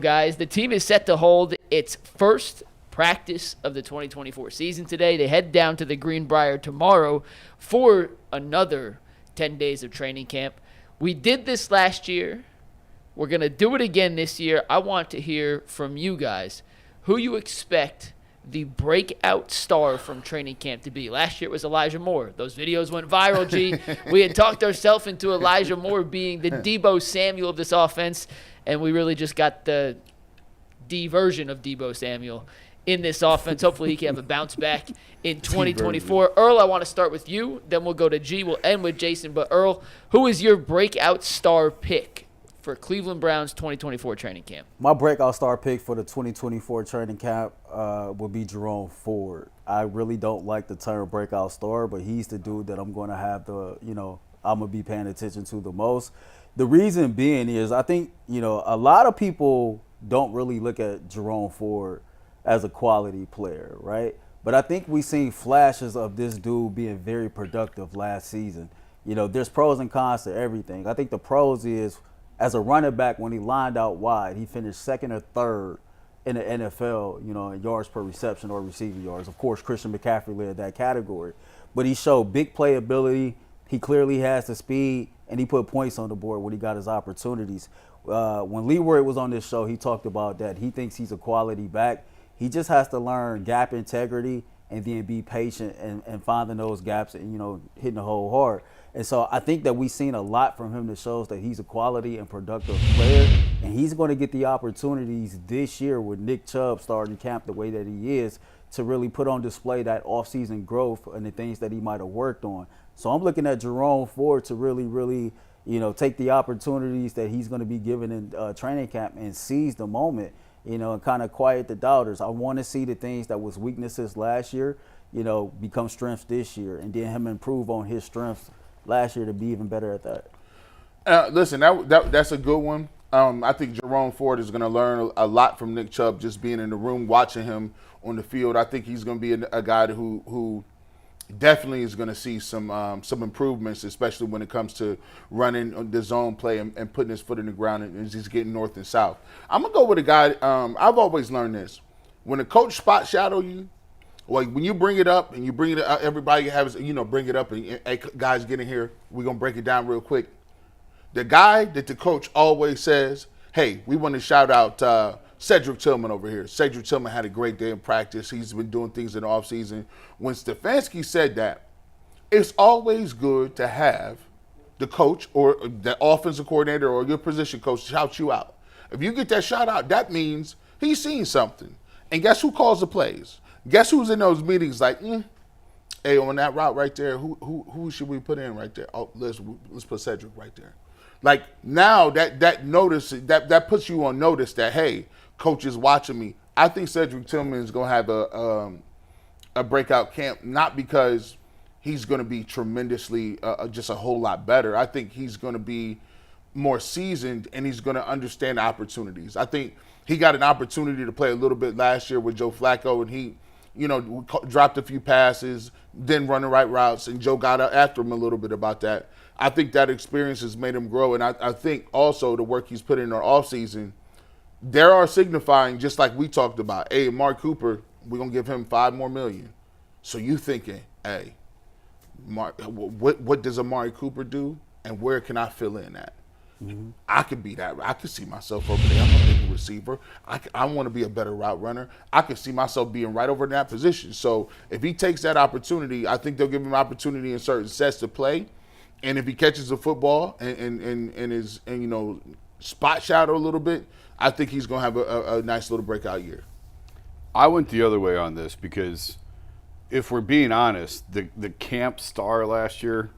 Guys, the team is set to hold its first practice of the 2024 season today. They head down to the Greenbriar tomorrow for another 10 days of training camp. We did this last year. We're going to do it again this year. I want to hear from you guys who you expect the breakout star from training camp to be. Last year it was Elijah Moore. Those videos went viral, G. We had talked ourselves into Elijah Moore being the Deebo Samuel of this offense, and we really just got the D version of Deebo Samuel in this offense. Hopefully he can have a bounce back in 2024. Earl, I want to start with you. Then we'll go to G. We'll end with Jason. But, Earl, who is your breakout star pick for Cleveland Browns 2024 training camp? My breakout star pick for the 2024 training camp would be Jerome Ford. I really don't like the term breakout star, but he's the dude that I'm going to have I'm going to be paying attention to the most. The reason being is I think, a lot of people don't really look at Jerome Ford as a quality player, right? But I think we've seen flashes of this dude being very productive last season. There's pros and cons to everything. I think the pros is, as a running back, when he lined out wide, he finished second or third in the NFL, in yards per reception or receiving yards. Of course, Christian McCaffrey led that category. But he showed big playability. He clearly has the speed, and he put points on the board when he got his opportunities. When Leroy was on this show, he talked about that. He thinks he's a quality back. He just has to learn gap integrity and then be patient and finding those gaps and, hitting the hole hard. And so I think that we've seen a lot from him that shows that he's a quality and productive player. And he's going to get the opportunities this year with Nick Chubb starting camp the way that he is to really put on display that offseason growth and the things that he might have worked on. So I'm looking at Jerome Ford to really, take the opportunities that he's going to be given in training camp and seize the moment, and kind of quiet the doubters. I want to see the things that was weaknesses last year, become strengths this year, and then him improve on his strengths last year to be even better at that. Listen, that's a good one. I think Jerome Ford is going to learn a lot from Nick Chubb just being in the room, watching him on the field. I think he's going to be a guy who definitely is going to see some improvements, especially when it comes to running the zone play and putting his foot in the ground and just getting north and south. I'm going to go with a guy, I've always learned this. When a coach spot shadow you, like when you bring it up and you bring it up, everybody has, bring it up and, hey, guys, get in here. We're going to break it down real quick. The guy that the coach always says, hey, we want to shout out Cedric Tillman over here. Cedric Tillman had a great day in practice. He's been doing things in the offseason. When Stefanski said that, it's always good to have the coach or the offensive coordinator or your position coach shout you out. If you get that shout out, that means he's seen something. And guess who calls the plays? Guess who's in those meetings like, hey, on that route right there, who should we put in right there? Oh, let's put Cedric right there. Like now that notice that puts you on notice that, hey, coach is watching me. I think Cedric Tillman is going to have a breakout camp, not because he's going to be tremendously just a whole lot better. I think he's going to be more seasoned and he's going to understand opportunities. I think he got an opportunity to play a little bit last year with Joe Flacco, and he, dropped a few passes, didn't run the right routes, and Joe got after him a little bit about that. I think that experience has made him grow, and I think also the work he's put in our offseason, there are signifying, just like we talked about, hey, Mark Cooper, we're going to give him $5 more million. So you thinking, hey, Mark, what does Amari Cooper do, and where can I fill in at? Mm-hmm. I could be that. I could see myself over there. I'm a big receiver. I want to be a better route runner. I could see myself being right over in that position. So if he takes that opportunity, I think they'll give him opportunity in certain sets to play. And if he catches the football and is spot shadow a little bit, I think he's going to have a nice little breakout year. I went the other way on this because if we're being honest, the camp star last year,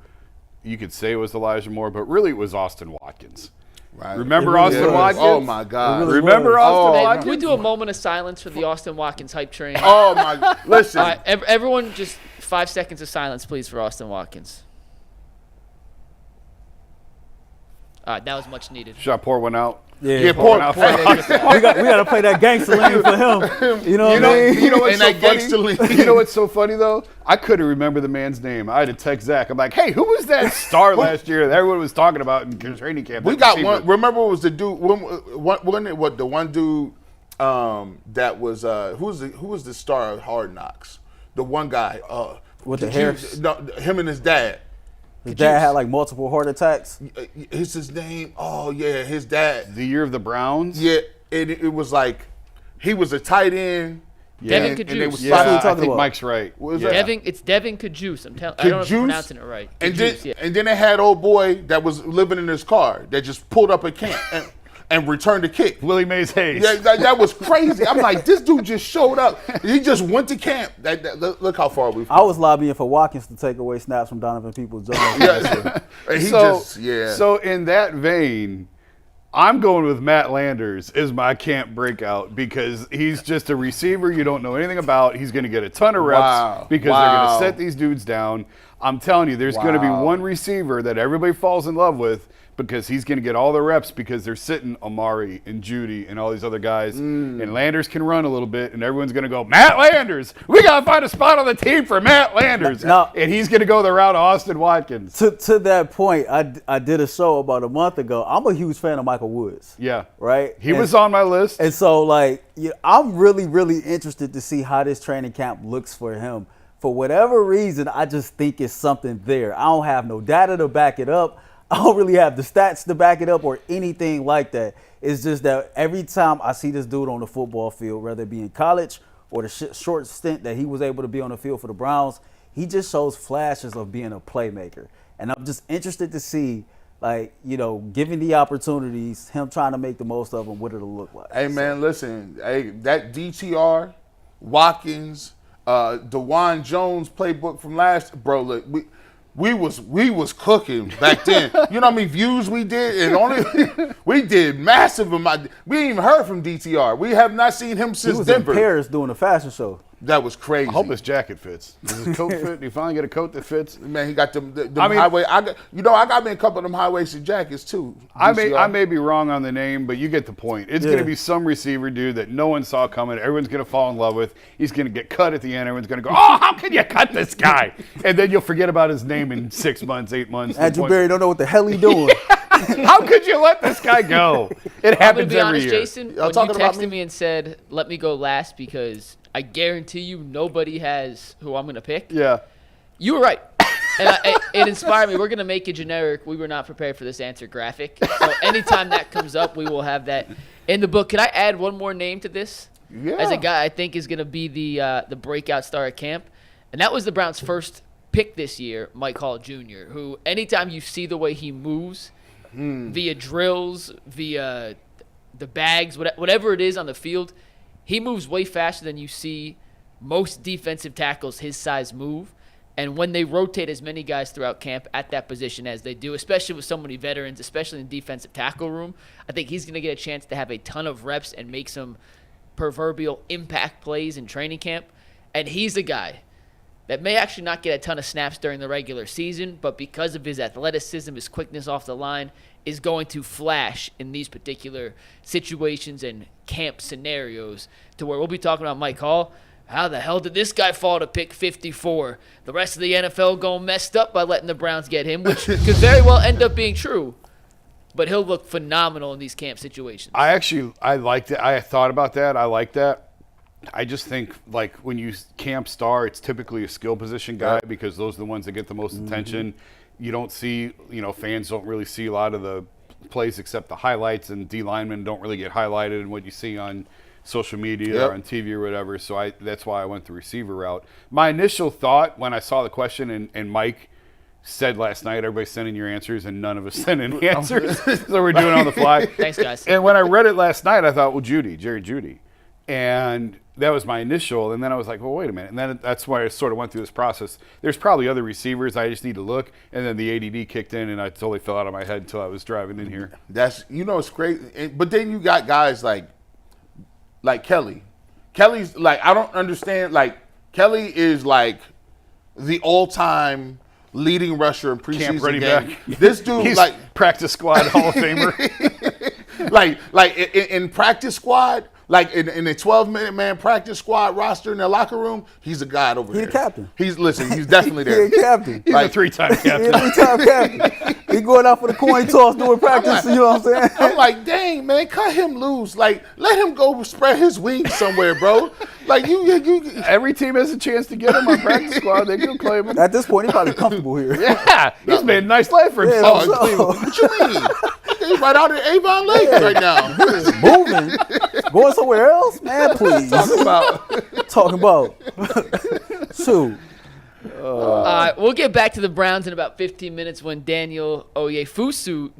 you could say it was Elijah Moore, but really it was Austin Watkins. Right. Remember Austin Watkins? Oh, my God. Really remember Austin Watkins? Can we do a moment of silence for the Austin Watkins hype train? Oh, my. Listen. All right, everyone, just 5 seconds of silence, please, for Austin Watkins. All right, that was much needed. Should I pour one out? Yeah, poor. we got to play that gangster lean for him. You know what I mean? You know what's And so that gangster funny? league. You know what's so funny though? I couldn't remember the man's name. I had to text Zach. I'm like, hey, who was that star last year that everyone was talking about in training camp? We got one. Remember, it was the dude. Wasn't it what the one dude that was who was the star of Hard Knocks? The one guy With the hair? No, him and his dad. His dad had like multiple heart attacks. It's his name. Oh yeah, his dad. The year of the Browns. Yeah, it was like he was a tight end. Devin and they was Cajuste. What are you Yeah, I talking think about? Mike's right. What was Yeah. that? It's Devin Cajuste. I don't know if I'm pronouncing it right. And Cajuste, then and then they had old boy that was living in his car that just pulled up at camp and returned the kick. Willie Mays Hayes. Yeah, that was crazy. I'm like, this dude just showed up. He just went to camp. Look how far we've come. I was lobbying for Watkins to take away snaps from Donovan Peoples-Jones. Yeah. And he So in that vein, I'm going with Matt Landers as my camp breakout because he's just a receiver you don't know anything about. He's going to get a ton of reps because they're going to set these dudes down. I'm telling you, there's going to be one receiver that everybody falls in love with because he's going to get all the reps because they're sitting Amari and Judy and all these other guys. And Landers can run a little bit, and everyone's going to go, Matt Landers! We got to find a spot on the team for Matt Landers. Now- and he's going to go the route of Austin Watkins. To that point, I did a show about a month ago. I'm a huge fan of Michael Woods. Yeah. Right? He was on my list. And so, like, I'm really, really interested to see how this training camp looks for him. For whatever reason, I just think it's something there. I don't have no data to back it up. I don't really have the stats to back it up or anything like that. It's just that every time I see this dude on the football field, whether it be in college or the short stint that he was able to be on the field for the Browns, he just shows flashes of being a playmaker. And I'm just interested to see, like, given the opportunities, him trying to make the most of them, what it'll look like. Hey, man, listen. Hey, that DTR, Watkins, DeJuan Jones playbook from bro, look, we was cooking back then. You know how many views we did? And we did massive amount. We ain't even heard from DTR. We have not seen him He since was Denver. in Paris doing a fashion show. That was crazy. I hope his jacket fits. Does his coat fit? Do you finally get a coat that fits? Man, he got them I mean- high-waist. I got me a couple of them high-waisted jackets too. I DCR. may be wrong on the name, but you get the point. It's going to be some receiver dude that no one saw coming. Everyone's going to fall in love with. He's going to get cut at the end. Everyone's going to go, oh, how can you cut this guy? And then you'll forget about his name in 6 months, 8 months. Andrew Berry don't know what the hell he doing. How could you let this guy go? It I'm gonna happens be every honest, year. Jason. Y'all When you talking about texted me? me and said, "Let me go last," because I guarantee you nobody has who I'm gonna pick. Yeah. You were right, and it inspired me. We're gonna make it generic. We were not prepared for this answer graphic, so anytime that comes up, we will have that in the book. Can I add one more name to this? Yeah. As a guy I think is gonna be the breakout star at camp, and that was the Browns' first pick this year, Mike Hall Jr., who anytime you see the way he moves via drills, via the bags, whatever it is on the field, he moves way faster than you see most defensive tackles his size move. And when they rotate as many guys throughout camp at that position as they do, especially with so many veterans, especially in the defensive tackle room, I think he's going to get a chance to have a ton of reps and make some proverbial impact plays in training camp. And he's a guy that may actually not get a ton of snaps during the regular season, but because of his athleticism, his quickness off the line, is going to flash in these particular situations and camp scenarios to where we'll be talking about Mike Hall. How the hell did this guy fall to pick 54? The rest of the NFL going messed up by letting the Browns get him, which could very well end up being true. But he'll look phenomenal in these camp situations. I liked it. I thought about that. I like that. I just think, like, when you camp star, it's typically a skill position guy because those are the ones that get the most attention. You don't see, fans don't really see a lot of the plays except the highlights, and D linemen don't really get highlighted in what you see on social media or on TV or whatever. So that's why I went the receiver route. My initial thought when I saw the question, and Mike said last night, everybody send in your answers, and none of us sent in answers. So we're doing it on the fly. Thanks, guys. And when I read it last night, I thought, well, Jerry Judy. And that was my initial. And then I was like, well, wait a minute. And then that's why I sort of went through this process. There's probably other receivers. I just need to look. And then the ADD kicked in, and I totally fell out of my head until I was driving in here. That's it's crazy. But then you got guys like Kelly. Kelly's like, I don't understand. Like, Kelly is like the all-time leading rusher in preseason Camp running game. back. This dude, He's like, practice squad Hall of Famer. like in practice squad, like in a 12-man practice squad roster in the locker room, he's a god over there. He the captain. He's definitely there. He a captain. He's a 3-time He a captain. 3-time captain. He going out for the coin toss doing practice. You know what I'm saying? I'm like, dang, man, cut him loose. Like, let him go spread his wings somewhere, bro. Like, you Every team has a chance to get him on practice squad. They can claim him. At this point, he's probably comfortable here. Yeah, he's made a nice life for Yeah, himself. so- in Cleveland. What you mean? He's right out at Avon Lake right now. Moving, going somewhere else, man. Please, talking about. Shoot. We'll get back to the Browns in about 15 minutes when Daniel Oyefusu